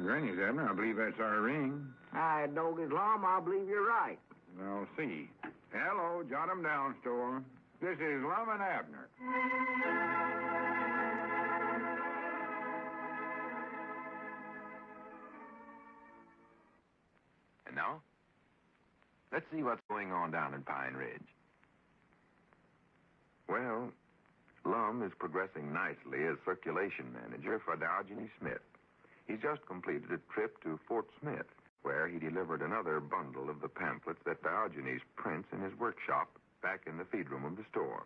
Granny's, Abner. I believe that's our ring. I dog his Lum. I believe you're right. I'll see. Hello, jot'em down store. This is Lum and Abner. And now, let's see what's going on down in Pine Ridge. Well, Lum is progressing nicely as circulation manager for Diogenes Smith. He's just completed a trip to Fort Smith, where he delivered another bundle of the pamphlets that Diogenes prints in his workshop back in the feed room of the store.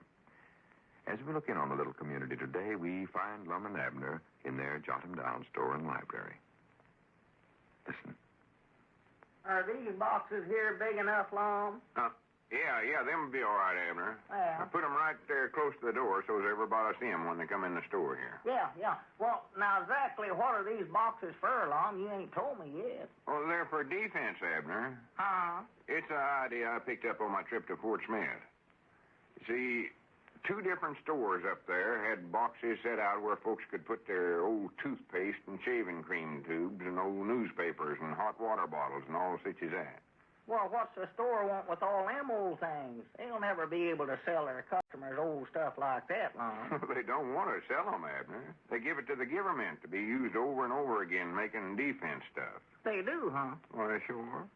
As we look in on the little community today, we find Lum and Abner in their jot'em down store and library. Listen. Are these boxes here big enough, Lum? Yeah, them'll be all right, Abner. Yeah. I put them right there close to the door so as everybody see them when they come in the store here. Yeah. Well, now exactly what are these boxes for, Lum? You ain't told me yet. Well, they're for defense, Abner. Huh? It's an idea I picked up on my trip to Fort Smith. You see, 2 different stores up there had boxes set out where folks could put their old toothpaste and shaving cream tubes and old newspapers and hot water bottles and all such as that. Well, what's the store want with all them old things? They'll never be able to sell their customers old stuff like that, Lum. They don't want to sell them, Abner. They give it to the government to be used over and over again making defense stuff. They do, huh? Why, sure.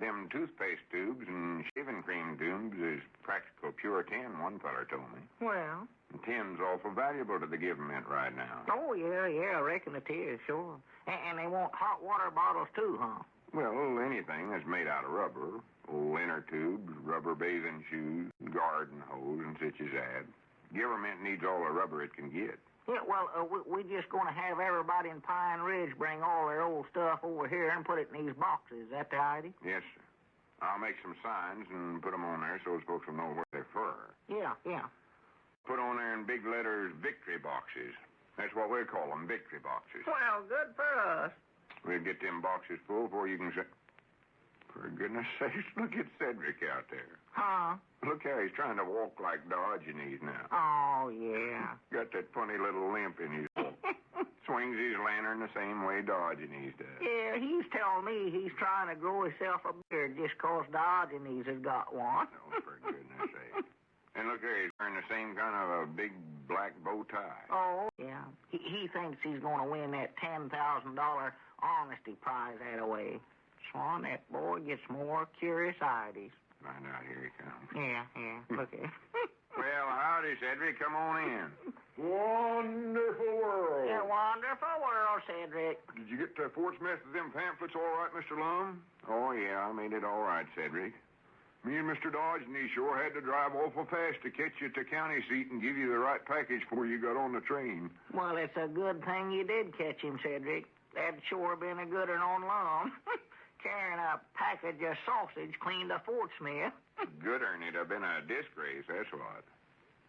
Them toothpaste tubes and shaving cream tubes is practical pure tin, one feller told me. Well? And tin's awful valuable to the government right now. Oh, yeah, I reckon it is, sure. And they want hot water bottles, too, huh? Well, anything that's made out of rubber, old inner tubes, rubber bathing shoes, garden hose, and such as that. Government needs all the rubber it can get. Yeah, well, we're just going to have everybody in Pine Ridge bring all their old stuff over here and put it in these boxes. Is that the idea? Yes, sir. I'll make some signs and put them on there so those folks will know where they're for. Yeah. Put on there in big letters, victory boxes. That's what we call them, victory boxes. Well, good for us. We'll get them boxes full before you can say... For goodness sakes, look at Cedric out there. Huh? Look how he's trying to walk like Diogenes now. Oh, yeah. Got that funny little limp in his walk. Swings his lantern the same way Diogenes does. Yeah, he's telling me he's trying to grow himself a beard just 'cause Diogenes has got one. Oh, for goodness sake. And look there, he's wearing the same kind of a big black bow tie. Oh, yeah. He thinks he's going to win that $10,000 honesty prize that away. Swan, that boy gets more curious ideas. Find out, here he comes. Yeah. Look at him. Well, howdy, Cedric. Come on in. Wonderful world. Yeah, wonderful world, Cedric. Did you get to Fort Smith with them pamphlets all right, Mr. Lum? Oh, yeah, I made it all right, Cedric. Me and Mr. Dodge sure had to drive awful fast to catch you at the county seat and give you the right package before you got on the train. Well, it's a good thing you did catch him, Cedric. That'd sure been a good one on Lum. Carrying a package of sausage clean to Fort Smith. Gooder'n, it'd have been a disgrace, that's what.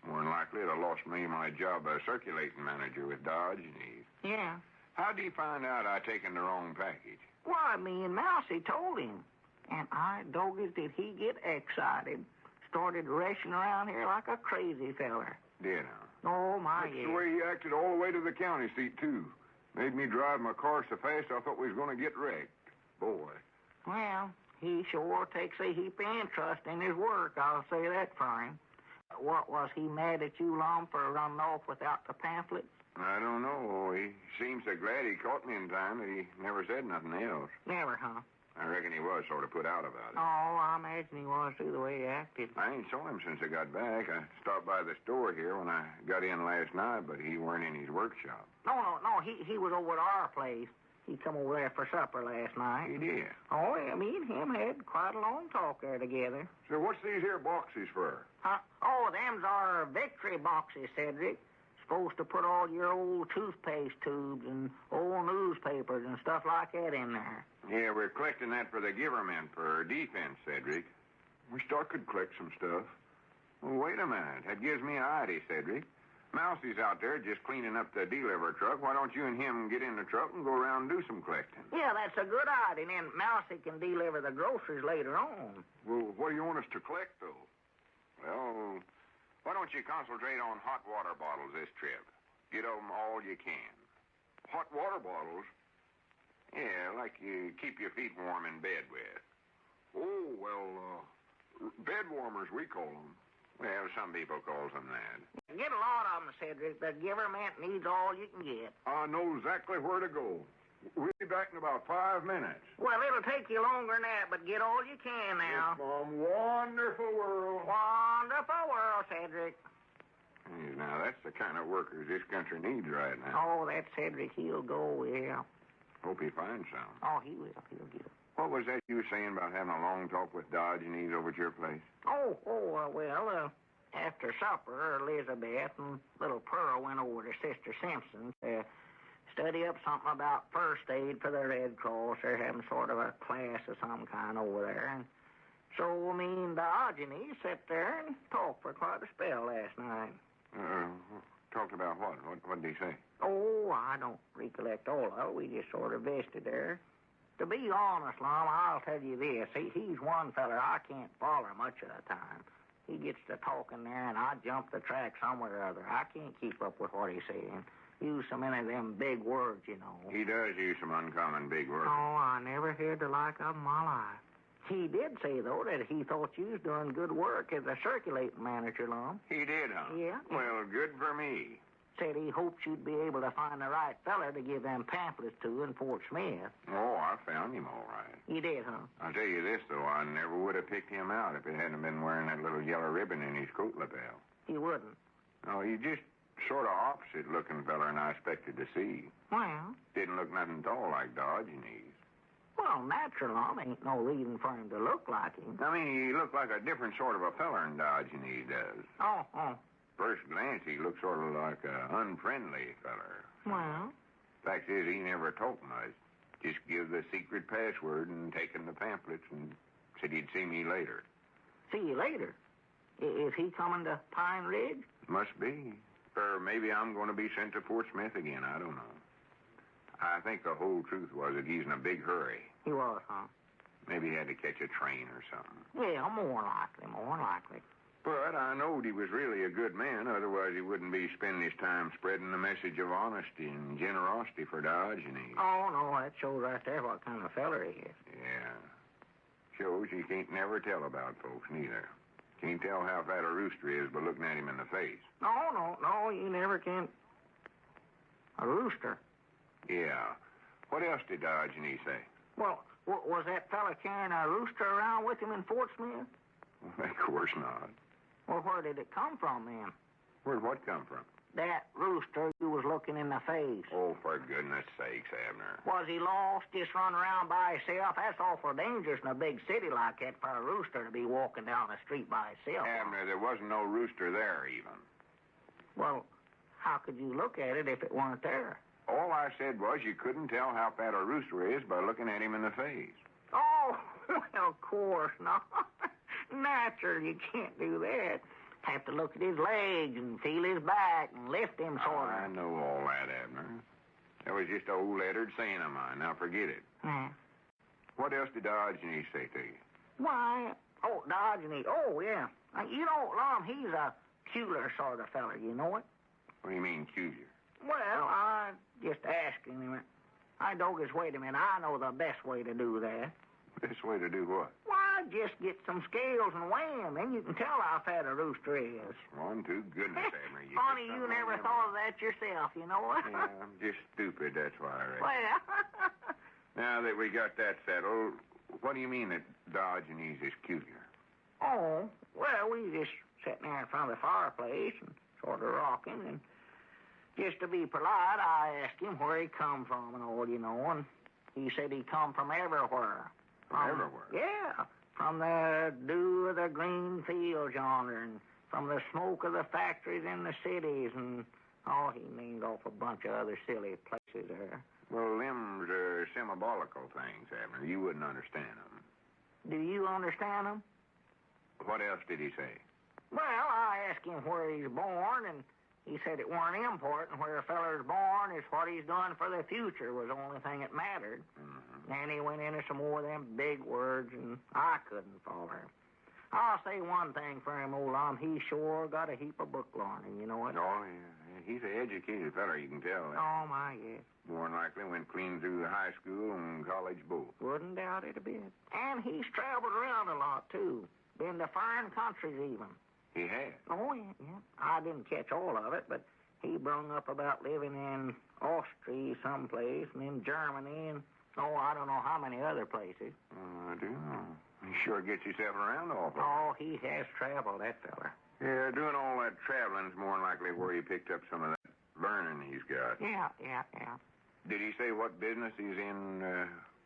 More than likely, it'd have lost me my job as circulating manager with Dodge and Eve. Yeah. How'd he find out I'd taken the wrong package? Why, me and Mousy told him. And I dogged did he get excited. Started racing around here like a crazy feller. Did I? Oh, my, That's yeah. the way he acted all the way to the county seat, too. Made me drive my car so fast I thought we was going to get wrecked. Boy. Well, he sure takes a heap of interest in his work, I'll say that for him. What, was he mad at you, Lum, for running off without the pamphlets? I don't know. He seems so glad he caught me in time that he never said nothing else. Never, huh? I reckon he was sort of put out about it. Oh, I imagine he was, too, the way he acted. I ain't saw him since I got back. I stopped by the store here when I got in last night, but he weren't in his workshop. No, he was over at our place. He come over there for supper last night. He did? Oh, yeah, me and him had quite a long talk there together. So what's these here boxes for? Oh, them's our victory boxes, Cedric. Supposed to put all your old toothpaste tubes and old newspapers and stuff like that in there. Yeah, we're collecting that for the government for defense, Cedric. Wished I could collect some stuff. Well, wait a minute. That gives me an idea, Cedric. Mousy's out there just cleaning up the delivery truck. Why don't you and him get in the truck and go around and do some collecting? Yeah, that's a good idea. And then Mousy can deliver the groceries later on. Well, what do you want us to collect, though? Well, why don't you concentrate on hot water bottles this trip? Get them all you can. Hot water bottles? Yeah, like you keep your feet warm in bed with. Oh, well, bed warmers, we call them. Well, some people calls them that. Get a lot of them, Cedric. The giverment needs all you can get. I know exactly where to go. We'll be back in about 5 minutes. Well, it'll take you longer than that, but get all you can now. Yes, Mom. Wonderful world. Wonderful world, Cedric. Hey, now, that's the kind of workers this country needs right now. Oh, that Cedric, he'll go, yeah. Hope he finds some. Oh, he will. He'll get it. What was that you were saying about having a long talk with Diogenes over at your place? Well, after supper, Elizabeth and little Pearl went over to Sister Simpson's to study up something about first aid for the Red Cross. They're having sort of a class of some kind over there. And so me and Diogenes sat there and talked for quite a spell last night. Talked about what? What did he say? Oh, I don't recollect all of it. We just sort of visited there. To be honest, Lum, I'll tell you this. He's one feller I can't follow much of the time. He gets to talking there, and I jump the track somewhere or other. I can't keep up with what he's saying. Use so many of them big words, you know. He does use some uncommon big words. Oh, I never heard the like of 'em in my life. He did say, though, that he thought you was doing good work as a circulating manager, Lum. He did, huh? Yeah. Well, good for me. Said he hoped you'd be able to find the right feller to give them pamphlets to in Fort Smith. Oh, I found him all right. You did, huh? I'll tell you this, though. I never would have picked him out if it hadn't been wearing that little yellow ribbon in his coat lapel. You wouldn't? No, he's just sort of opposite-looking feller than I expected to see. Well? Didn't look nothing at all like Diogenes. Well, natural, Lum. Ain't no reason for him to look like him. I mean, he looked like a different sort of a feller than Diogenes does. Oh. First glance, he looked sort of like an unfriendly feller. Well? Fact is, he never talked much. Just give the secret password and taken the pamphlets and said he'd see me later. See you later? Is he coming to Pine Ridge? Must be. Or maybe I'm going to be sent to Fort Smith again. I don't know. I think the whole truth was that he's in a big hurry. He was, huh? Maybe he had to catch a train or something. Yeah, more likely. But I knowed he was really a good man. Otherwise, he wouldn't be spending his time spreading the message of honesty and generosity for Diogenes. Oh, no, that shows right there what kind of feller he is. Yeah. Shows you can't never tell about folks, neither. Can't tell how fat a rooster is by looking at him in the face. No, you never can. A rooster? Yeah. What else did Diogenes say? Well, was that fella carrying a rooster around with him in Fort Smith? Of course not. Well, where did it come from, then? Where'd what come from? That rooster you was looking in the face. Oh, for goodness sakes, Abner. Was he lost, just run around by himself? That's awful dangerous in a big city like that for a rooster to be walking down the street by himself. Abner, there wasn't no rooster there, even. Well, how could you look at it if it weren't there? All I said was you couldn't tell how fat a rooster is by looking at him in the face. Oh, well, of course not. Natural, you can't do that. Have to look at his legs and feel his back and lift him sort of. I know all that, Abner. That was just an old lettered saying of mine. Now forget it. Yeah. What else did Diogenes say to you? Why, Diogenes. Oh, yeah. You know, Lum, he's a peculiar sort of feller, you know it? What do you mean, peculiar? Well, I just asking him. I doggos, wait a minute, I know the best way to do that. Best way to do what? Why, just get some scales and weigh him, then you can tell how fat a rooster is. One, to goodness, Abner. Funny you never thought of that yourself, you know what? Yeah, I'm just stupid, that's why I reckon. Well... Now that we got that settled, what do you mean that Diogenes is peculiar? Oh, well, we just sitting there in front of the fireplace and sort of rocking, and just to be polite, I asked him where he come from and all, you know, and he said he come from everywhere. Everywhere? Yeah, from the dew of the green fields yonder, and from the smoke of the factories in the cities, and, he named off a bunch of other silly places there. Well, them's symbolical things, Abner. You wouldn't understand them. Do you understand them? What else did he say? Well, I asked him where he's born, and he said it weren't important where a feller's born. It's what he's doing for the future was the only thing that mattered. Mm-hmm. And he went into some more of them big words, and I couldn't follow him. I'll say one thing for him, old Lum. He sure got a heap of book learning, you know it? Oh, yeah. He's an educated feller, you can tell. Oh, my, yes. More than likely went clean through the high school and college both. Wouldn't doubt it a bit. And he's traveled around a lot, too. Been to foreign countries, even. He has? Oh, yeah. I didn't catch all of it, but he brung up about living in Austria someplace, and in Germany, and, I don't know how many other places. I do know. He sure gets himself around awful. Oh, he has traveled, that feller. Yeah, doing all that traveling's more than likely where he picked up some of that learning he's got. Yeah. Did he say what business he's in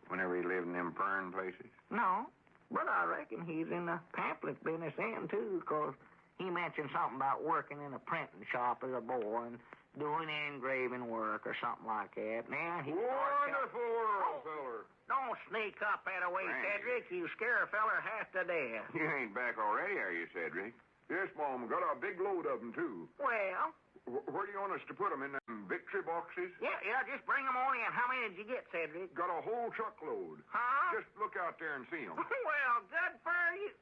whenever he lived in them foreign places? No, but I reckon he's in the pamphlet business then, too, 'cause he mentioned something about working in a printing shop as a boy and doing engraving work or something like that. Now he Wonderful world, feller. Don't sneak up that away, Randy. Cedric. You scare a feller half to death. You ain't back already, are you, Cedric? Yes, Mom. Got a big load of them, too. Well, Where do you want us to put them? In them victory boxes? yeah, just bring them on in. How many did you get, Cedric? Got a whole truckload. Huh? Just look out there and see them. Well, good for you.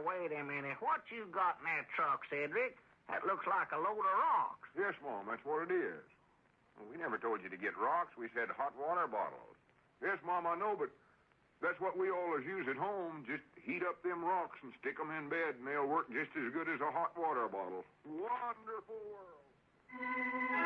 Wait a minute. What you got in that truck, Cedric? That looks like a load of rocks. Yes, Mom. That's what it is. Well, we never told you to get rocks. We said hot water bottles. Yes, Mom, I know, but that's what we always use at home. Just heat up them rocks and stick them in bed, and they'll work just as good as a hot water bottle. Wonderful world.